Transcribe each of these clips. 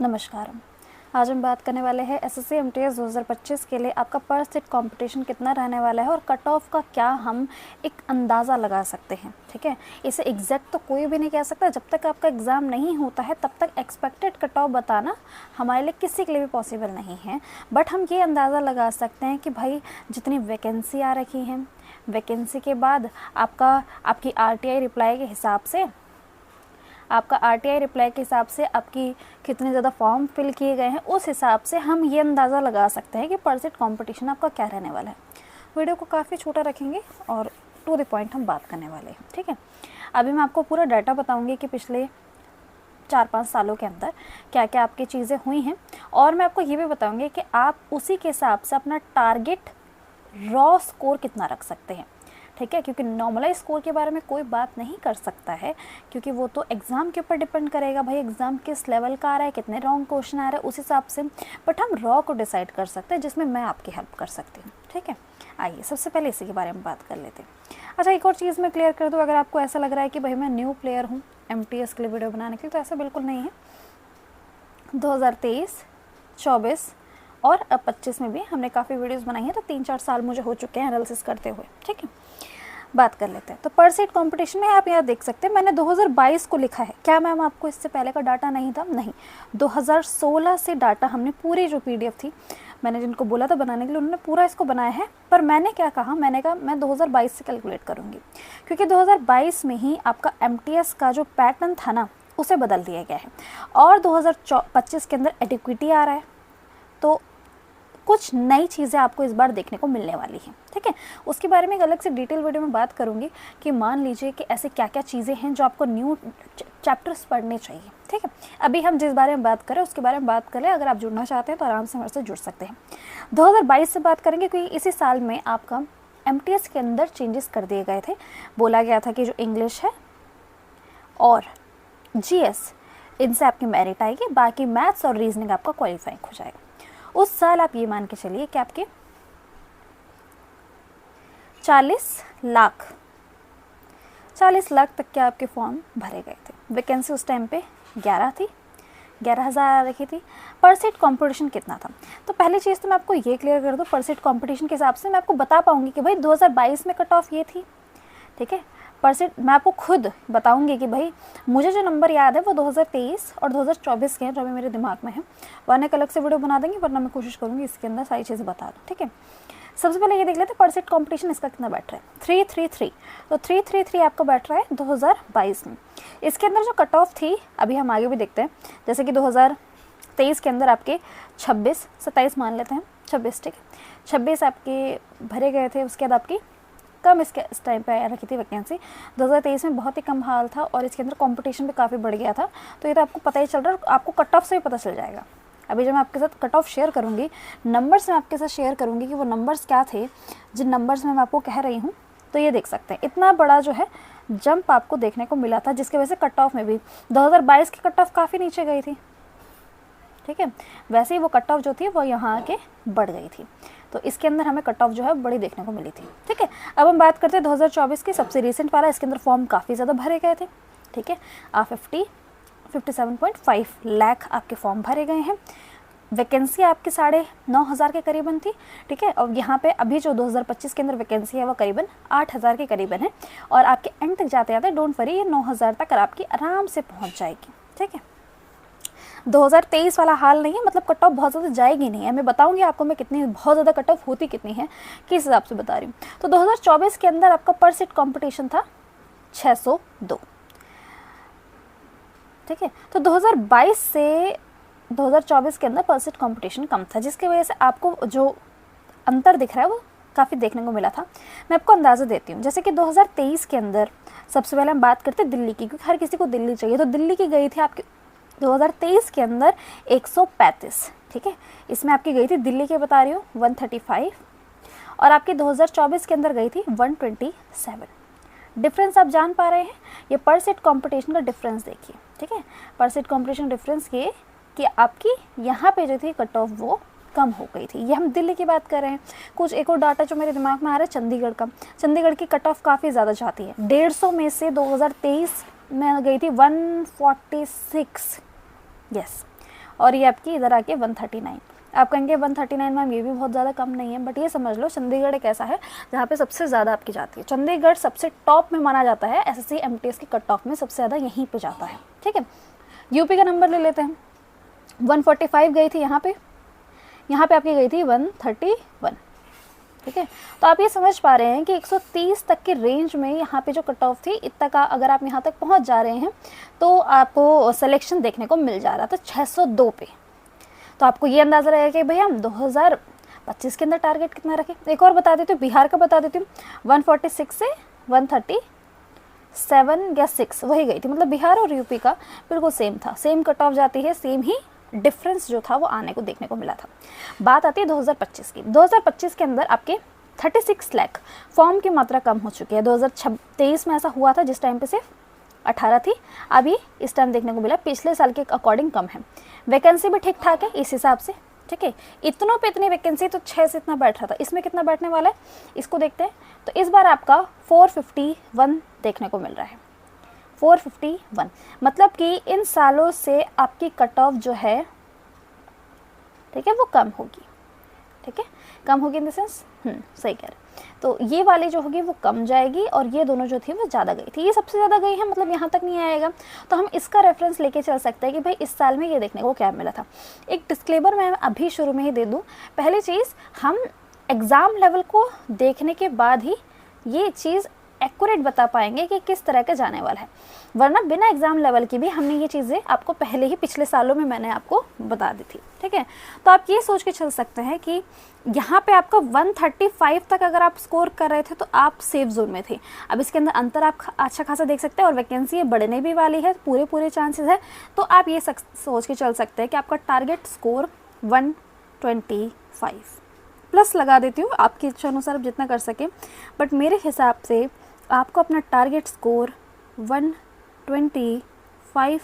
नमस्कार। आज हम बात करने वाले हैं एसएससी एमटीएस 2025 के लिए आपका पर सीट कंपटीशन कितना रहने वाला है और कट ऑफ का क्या हम एक अंदाज़ा लगा सकते हैं। ठीक है, इसे एग्जैक्ट तो कोई भी नहीं कह सकता। जब तक आपका एग्ज़ाम नहीं होता है तब तक एक्सपेक्टेड कट ऑफ बताना हमारे लिए किसी के लिए भी पॉसिबल नहीं है। बट हम ये अंदाज़ा लगा सकते हैं कि भाई जितनी वैकेंसी आ रखी हैं, वैकेंसी के बाद आपकी आरटीआई रिप्लाई के हिसाब से आपकी कितने ज़्यादा फॉर्म फिल किए गए हैं, उस हिसाब से हम ये अंदाज़ा लगा सकते हैं कि पर सीट कॉम्पिटिशन आपका क्या रहने वाला है। वीडियो को काफ़ी छोटा रखेंगे और टू द पॉइंट हम बात करने वाले हैं। ठीक है, अभी मैं आपको पूरा डाटा बताऊंगी कि पिछले 4-5 सालों के अंदर क्या क्या आपकी चीज़ें हुई हैं, और मैं आपको ये भी बताऊंगी कि आप उसी के हिसाब से अपना टारगेट रॉ स्कोर कितना रख सकते हैं। ठीक है, क्योंकि नॉर्मलाइज स्कोर के बारे में कोई बात नहीं कर सकता है, क्योंकि वो तो एग्ज़ाम के ऊपर डिपेंड करेगा। भाई एग्ज़ाम किस लेवल का आ रहा है, कितने रॉन्ग क्वेश्चन आ रहे हैं, उस हिसाब से। बट हम रॉ को डिसाइड कर सकते हैं, जिसमें मैं आपकी हेल्प कर सकती हूँ। ठीक है, आइए सबसे पहले इसी के बारे में बात कर लेते हैं। अच्छा, एक और चीज़ मैं क्लियर कर दूँ, अगर आपको ऐसा लग रहा है कि भाई मैं न्यू प्लेयर हूँ एमटीएस के लिए वीडियो बनाने के लिए, तो ऐसा बिल्कुल नहीं है। 2023, 24 और अब 25 में भी हमने काफ़ी वीडियोस बनाई हैं, तो 3-4 साल मुझे हो चुके हैं एनालिसिस करते हुए। ठीक है, बात कर लेते हैं। तो पर सीट कंपटीशन में आप यहाँ देख सकते हैं, मैंने 2022 को लिखा है। क्या मैम आपको इससे पहले का डाटा नहीं था? नहीं, 2016 से डाटा हमने पूरी जो पीडीएफ थी, मैंने जिनको बोला था बनाने के लिए उन्होंने पूरा इसको बनाया है। पर मैंने क्या कहा, मैंने कहा मैं 2022 से कैलकुलेट करूँगी, क्योंकि 2022 में ही आपका एमटीएस का जो पैटर्न था ना, उसे बदल दिया गया है और 2025 के अंदर एडिक्विटी आ रहा है, तो कुछ नई चीज़ें आपको इस बार देखने को मिलने वाली हैं। ठीक है, उसके बारे में एक अलग से डिटेल वीडियो में बात करूंगी कि मान लीजिए कि ऐसे क्या क्या चीज़ें हैं जो आपको न्यू चैप्टर्स पढ़ने चाहिए। ठीक है, अभी हम जिस बारे में बात करें उसके बारे में बात करें। अगर आप जुड़ना चाहते हैं तो आराम से हमारे से जुड़ सकते हैं। 2022 से बात करेंगे, क्योंकि इसी साल में आपका एमटीएस के अंदर चेंजेस कर दिए गए थे। बोला गया था कि जो इंग्लिश है और जीएस, इनसे आपकी मेरिट आएगी, बाकी मैथ्स और रीजनिंग आपका क्वालिफाइंग हो जाएगा। उस साल आप ये मान के चलिए कि आपके 40 लाख तक के आपके फॉर्म भरे गए थे। वैकेंसी उस टाइम पे 11 थी, 11,000 रखी थी। पर सीट कंपटीशन कितना था? तो पहली चीज़ तो मैं आपको ये क्लियर कर दूँ, पर सीट कंपटीशन के हिसाब से मैं आपको बता पाऊंगी कि भाई 2022 में कट ऑफ ये थी। ठीक है, पर सीट मैं आपको खुद बताऊंगी कि भाई मुझे जो नंबर याद है वो 2023 और 2024 के हैं, जो अभी मेरे दिमाग में है। वरना एक अलग से वीडियो बना देंगे, वरना मैं कोशिश करूँगी इसके अंदर सारी चीज़ें बता दूँ। ठीक है, सबसे पहले ये देख लेते हैं पर सीट कंपटीशन इसका कितना बैठ रहा है। 333, तो 333 आपका बैठ रहा है 2022 में। इसके अंदर जो कट ऑफ थी, अभी हम आगे भी देखते हैं, जैसे कि 2023 के अंदर आपके 26, 27 मान लेते हैं, 26। ठीक है, 26 आपके भरे गए थे। उसके बाद आपकी कम इस टाइम पे आया रखी थी वैकेंसी। 2023 में बहुत ही कम हाल था और इसके अंदर कंपटीशन भी काफ़ी बढ़ गया था। तो ये तो आपको पता ही चल रहा है, आपको कट ऑफ से भी पता चल जाएगा। अभी जब मैं आपके साथ कट ऑफ शेयर करूँगी, नंबर्स मैं आपके साथ शेयर करूँगी कि वो नंबर्स क्या थे, जिन नंबर्स में मैं आपको कह रही हूँ। तो ये देख सकते हैं, इतना बड़ा जो है जंप आपको देखने को मिला था, जिसकी वजह से कट ऑफ में भी 2022 की कट ऑफ काफ़ी नीचे गई थी। ठीक है, वैसे ही वो कट ऑफ जो थी वो यहाँ आके बढ़ गई थी। तो इसके अंदर हमें कट ऑफ जो है बड़ी देखने को मिली थी। ठीक है, अब हम बात करते हैं 2024 की, सबसे रिसेंट वाला। इसके अंदर फॉर्म काफ़ी ज़्यादा भरे गए थे। ठीक है, 57.5 लाख आपके फॉर्म भरे गए हैं। वैकेंसी आपकी 9,500 के करीबन थी। ठीक है, और यहाँ पे अभी जो 2025 के अंदर वैकेंसी है वो करीबन 8,000 के करीबन है, और आपके एंड तक जाते जाते डोंट वरी, ये 9,000 तक आपकी आराम से पहुँच जाएगी। ठीक है, 2023 वाला हाल नहीं है, मतलब कट ऑफ बहुत ज़्यादा जाएगी नहीं है। मैं बताऊंगी आपको मैं कितनी बहुत ज़्यादा कट ऑफ होती कितनी है, किस हिसाब से बता रही हूँ। तो 2024 के अंदर आपका पर सीट कंपटीशन था 602। ठीक है, तो 2022 से 2024 के अंदर पर सीट कंपटीशन कम था, जिसकी वजह से आपको जो अंतर दिख रहा है वो काफ़ी देखने को मिला था। मैं आपको अंदाज़ा देती हूँ, जैसे कि 2023 के अंदर सबसे पहले हम बात करते हैं दिल्ली की, क्योंकि हर किसी को दिल्ली चाहिए। तो दिल्ली की गई थी आपकी 2023 के अंदर 135। ठीक है, इसमें आपकी गई थी दिल्ली के बता रही हूँ 135, और आपकी 2024 के अंदर गई थी 127। डिफरेंस आप जान पा रहे हैं, ये पर सीट कंपटीशन का डिफरेंस देखिए। ठीक है, पर सीट कंपटीशन डिफरेंस ये कि आपकी यहाँ पे जो थी कट ऑफ वो कम हो गई थी। ये हम दिल्ली की बात कर रहे हैं। कुछ एक और डाटा जो मेरे दिमाग में आ रहा है चंडीगढ़ का। चंडीगढ़ की कट ऑफ काफ़ी ज़्यादा जाती है, 150 में से 2023 में गई थी 146। यस, और ये आपकी इधर आके 139। आप कहेंगे 139 मैम ये भी बहुत ज़्यादा कम नहीं है, बट ये समझ लो चंडीगढ़ एक ऐसा है जहाँ पे सबसे ज़्यादा आपकी जाती है। चंडीगढ़ सबसे टॉप में माना जाता है एसएससी एमटीएस की कट ऑफ में, सबसे ज़्यादा यहीं पे जाता है। ठीक है, यूपी का नंबर ले लेते हैं। 145 गई थी यहाँ पे आपकी गई थी 131। ठीक है, तो आप ये समझ पा रहे हैं कि 130 तक के रेंज में यहाँ पे जो कट ऑफ थी, इतना का अगर आप यहाँ तक पहुँच जा रहे हैं तो आपको सिलेक्शन देखने को मिल जा रहा था 602 पे। तो आपको ये अंदाज़ा रहेगा कि भैया हम 2025 के अंदर टारगेट कितना रखें। एक और बता देती हूँ, बिहार का बता देती हूँ। 146 से 137 या 6 वही गई थी, मतलब बिहार और यूपी का बिल्कुल सेम था, सेम कट ऑफ जाती है, सेम ही डिफरेंस जो था वो आने को देखने को मिला था। बात आती है 2025 की। 2025 के अंदर आपके 36 लाख फॉर्म की मात्रा कम हो चुकी है। 2023 में ऐसा हुआ था जिस टाइम पे सिर्फ 18 थी, अभी इस टाइम देखने को मिला पिछले साल के अकॉर्डिंग कम है। वैकेंसी भी ठीक ठाक है इस हिसाब से। ठीक है, इतनों पे इतनी वैकेंसी, तो 6 से इतना बैठ रहा था, इसमें कितना बैठने वाला है इसको देखते हैं। तो इस बार आपका 451 देखने को मिल रहा है, 451, मतलब कि इन सालों से आपकी कट ऑफ जो है, ठीक है, वो कम होगी। ठीक है, कम होगी इन द सेंस, सही कह रहे। तो ये वाली जो होगी वो कम जाएगी और ये दोनों जो थी वो ज़्यादा गई थी, ये सबसे ज़्यादा गई है, मतलब यहाँ तक नहीं आएगा। तो हम इसका रेफरेंस लेके चल सकते हैं कि भाई इस साल में ये देखने को क्या मिला था। एक डिस्क्लेमर मैं अभी शुरू में ही दे दूँ। पहली चीज़, हम एग्ज़ाम लेवल को देखने के बाद ही ये चीज़ एक्यूरेट बता पाएंगे कि किस तरह का जाने वाला है, वरना बिना एग्ज़ाम लेवल की भी हमने ये चीज़ें आपको पहले ही पिछले सालों में मैंने आपको बता दी थी। ठीक है, तो आप ये सोच के चल सकते हैं कि यहाँ पे आपका 135 तक अगर आप स्कोर कर रहे थे तो आप सेफ जोन में थे। अब इसके अंदर अंतर आप अच्छा खासा देख सकते हैं और वैकेंसी ये बढ़ने भी वाली है, पूरे चांसेस है। तो आप ये सोच के चल सकते हैं कि आपका टारगेट स्कोर 125 प्लस लगा देती हूँ, आपकी इच्छा अनुसार आप जितना कर सकें, बट मेरे हिसाब से आपको अपना टारगेट स्कोर 125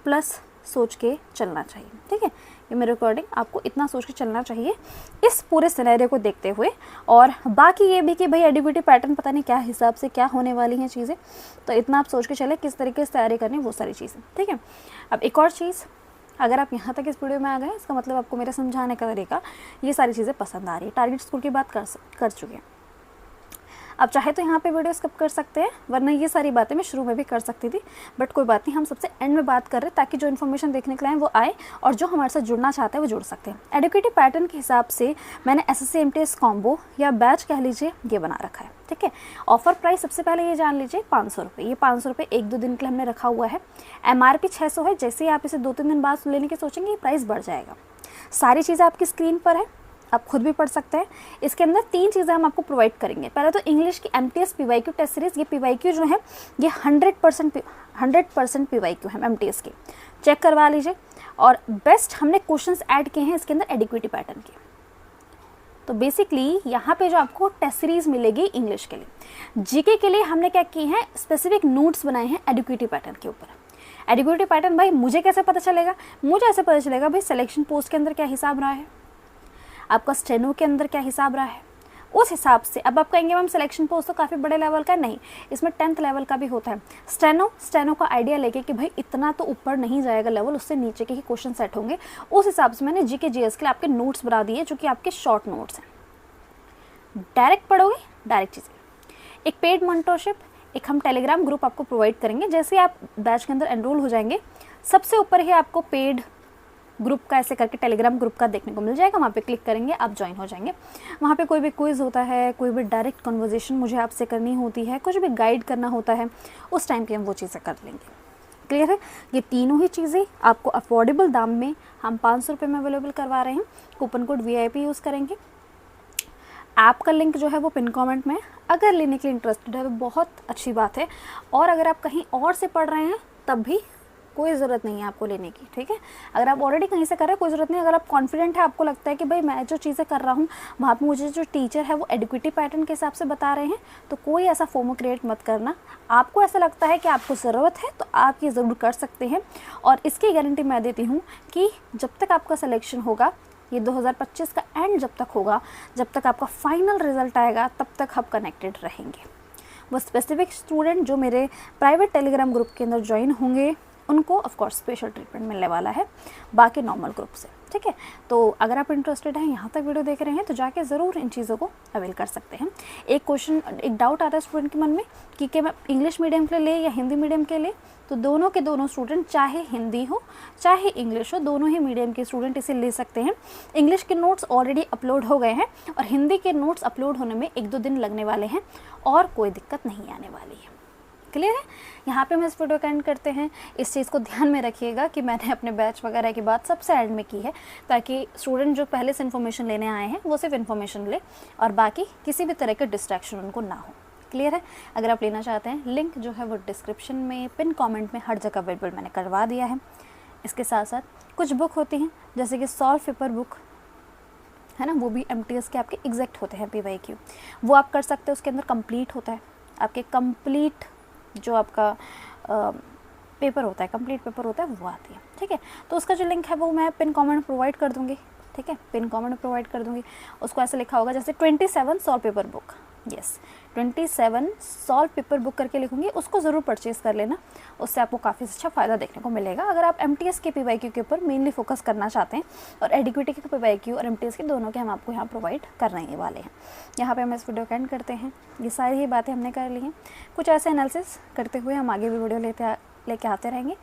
प्लस सोच के चलना चाहिए। ठीक है, ये मेरे अकॉर्डिंग आपको इतना सोच के चलना चाहिए इस पूरे सिनेरियो को देखते हुए। और बाकी ये भी कि भाई एडिक्विटी पैटर्न पता नहीं क्या हिसाब से क्या होने वाली हैं चीज़ें, तो इतना आप सोच के चले किस तरीके से तैयारी करनी, वो सारी चीज़ें। ठीक है, अब एक और चीज़, अगर आप यहाँ तक इस वीडियो में आ गए, इसका मतलब आपको मेरा समझाने का तरीका, ये सारी चीज़ें पसंद आ रही है। टारगेट स्कोर की बात कर चुके हैं। आप चाहे तो यहाँ पे वीडियो स्किप कर सकते हैं, वरना ये सारी बातें मैं शुरू में भी कर सकती थी, बट कोई बात नहीं, हम सबसे एंड में बात कर रहे हैं ताकि जो इन्फॉर्मेशन देखने के लिए वो आए और जो हमारे साथ जुड़ना चाहते हैं वो जुड़ सकते हैं। एडुकेटी पैटर्न के हिसाब से मैंने एसएससी एमटीएस कॉम्बो या बैच कह लीजिए ये बना रखा है। ठीक है, ऑफर प्राइस सबसे पहले ये जान लीजिए 500 रुपये। ये 500 रुपये 1-2 दिन के लिए हमने रखा हुआ है। MRP 600 है, जैसे ही आप इसे 2-3 दिन बाद लेने के सोचेंगे ये प्राइस बढ़ जाएगा। सारी चीज़ें आपकी स्क्रीन पर है, आप खुद भी पढ़ सकते हैं। इसके अंदर 3 चीज़ें हम आपको प्रोवाइड करेंगे। पहले तो इंग्लिश की एमटीएस पीवाईक्यू टेस्ट सीरीज़, ये पीवाईक्यू जो है ये 100% पीवाईक्यू है एमटीएस के, चेक करवा लीजिए। और बेस्ट हमने क्वेश्चंस ऐड किए हैं इसके अंदर एडिक्विटी पैटर्न के। तो बेसिकली यहाँ पे जो आपको टेस्ट सीरीज मिलेगी इंग्लिश के लिए, जीके के लिए हमने क्या किए हैं, स्पेसिफिक नोट्स बनाए हैं एडिक्विटी पैटर्न के ऊपर। एडिक्विटी पैटर्न भाई मुझे कैसे पता चलेगा, मुझे ऐसे पता चलेगा भाई सिलेक्शन पोस्ट के अंदर क्या हिसाब रहा है, आपका स्टेनो के अंदर क्या हिसाब रहा है, उस हिसाब से। अब आप कहेंगे मैम सिलेक्शन पोस्ट तो काफ़ी बड़े लेवल का है, नहीं, इसमें 10th लेवल का भी होता है। स्टेनो का आइडिया लेके कि भाई इतना तो ऊपर नहीं जाएगा लेवल, उससे नीचे के ही क्वेश्चन सेट होंगे, उस हिसाब से मैंने जीके जीएस के लिए आपके नोट्स बना दिए जो कि आपके शॉर्ट नोट्स हैं। डायरेक्ट पढ़ोगे, डायरेक्ट चीज़ें। एक पेड मेंटरशिप, एक हम टेलीग्राम ग्रुप आपको प्रोवाइड करेंगे। जैसे आप बैच के अंदर एनरोल हो जाएंगे, सबसे ऊपर ही आपको पेड ग्रुप का ऐसे करके टेलीग्राम ग्रुप का देखने को मिल जाएगा। वहाँ पे क्लिक करेंगे, आप ज्वाइन हो जाएंगे। वहाँ पे कोई भी क्विज़ होता है, कोई भी डायरेक्ट कन्वर्सेशन मुझे आपसे करनी होती है, कुछ भी गाइड करना होता है, उस टाइम पे हम वो चीज़ें कर लेंगे। क्लियर है, ये तीनों ही चीज़ें आपको अफोर्डेबल दाम में हम 500 रुपये में अवेलेबल करवा रहे हैं। कूपन कोड VIP यूज़ करेंगे। ऐप का लिंक जो है वो पिन कमेंट में, अगर लेने के लिए इंटरेस्टेड है तो बहुत अच्छी बात है। और अगर आप कहीं और से पढ़ रहे हैं तब भी कोई ज़रूरत नहीं है आपको लेने की। ठीक है, अगर आप ऑलरेडी कहीं से कर रहे हैं कोई ज़रूरत नहीं। अगर आप कॉन्फिडेंट है, आपको लगता है कि भाई मैं जो चीज़ें कर रहा हूँ वहाँ पर मुझे जो टीचर है वो एडिक्विटी पैटर्न के हिसाब से बता रहे हैं, तो कोई ऐसा फोमो क्रिएट मत करना। आपको ऐसा लगता है कि आपको ज़रूरत है तो आप ये ज़रूर कर सकते हैं। और इसकी गारंटी मैं देती हूँ कि जब तक आपका सिलेक्शन होगा, ये 2025 का एंड जब तक होगा, जब तक आपका फाइनल रिजल्ट आएगा, तब तक आप कनेक्टेड रहेंगे। वो स्पेसिफिक स्टूडेंट जो मेरे प्राइवेट टेलीग्राम ग्रुप के अंदर ज्वाइन होंगे उनको ऑफ कोर्स स्पेशल ट्रीटमेंट मिलने वाला है बाकी नॉर्मल ग्रुप से, ठीक है। तो अगर आप इंटरेस्टेड हैं, यहाँ तक वीडियो देख रहे हैं, तो जाके ज़रूर इन चीज़ों को अवेल कर सकते हैं। एक डाउट आता है स्टूडेंट के मन में कि मैं इंग्लिश मीडियम के लिए या हिंदी मीडियम के लिए, तो दोनों के दोनों स्टूडेंट, चाहे हिंदी हो चाहे इंग्लिश हो, दोनों ही मीडियम के स्टूडेंट इसे ले सकते हैं। इंग्लिश के नोट्स ऑलरेडी अपलोड हो गए हैं और हिंदी के नोट्स अपलोड होने में 1-2 दिन लगने वाले हैं और कोई दिक्कत नहीं आने वाली है। क्लियर है? यहाँ पे हम इस वीडियो का एंड करते हैं। इस चीज़ को ध्यान में रखिएगा कि मैंने अपने बैच वगैरह की बात सबसे एंड में की है, ताकि स्टूडेंट जो पहले से इन्फॉर्मेशन लेने आए हैं वो सिर्फ इन्फॉर्मेशन ले और बाकी किसी भी तरह के डिस्ट्रैक्शन उनको ना हो। क्लियर है? अगर आप लेना चाहते हैं, लिंक जो है वो डिस्क्रिप्शन में, पिन कमेंट में, हर जगह अवेलेबल मैंने करवा दिया है। इसके साथ साथ कुछ बुक होती हैं जैसे कि सॉल्व पेपर बुक है ना, वो भी MTS के आपके एग्जैक्ट होते हैं PYQ, वो आप कर सकते हो। उसके अंदर कंप्लीट होता है आपके कंप्लीट जो आपका पेपर होता है, कंप्लीट पेपर होता है, वो आती है, ठीक है। तो उसका जो लिंक है वो मैं पिन कमेंट प्रोवाइड कर दूँगी, ठीक है, पिन कमेंट प्रोवाइड कर दूँगी। उसको ऐसे लिखा होगा जैसे 27 solve paper book, yes 27 solve paper book करके लिखूँगी, उसको ज़रूर परचेज़ कर लेना, उससे आपको काफ़ी अच्छा फ़ायदा देखने को मिलेगा अगर आप MTS के PYQ के ऊपर मेनली फोकस करना चाहते हैं। और एडिक्विटी के PYQ और MTS के दोनों के हम आपको यहाँ प्रोवाइड करने वाले हैं। यहाँ पे हम इस वीडियो को एंड करते हैं। ये सारी ही बातें हमने कर ली हैं, कुछ ऐसे एनालिसिस करते हुए हम आगे भी वीडियो लेके आते रहेंगे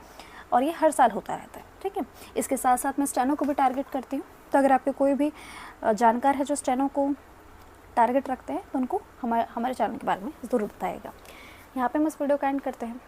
और ये हर साल होता रहता है, ठीक है। इसके साथ साथ मैं स्टेनो को भी टारगेट करती हूँ, तो अगर आपके कोई भी जानकार है जो स्टेनो को टारगेट रखते हैं तो उनको हमारे चैनल के बारे में ज़रूर बताइएगा। यहाँ पे हम इस वीडियो का एंड करते हैं।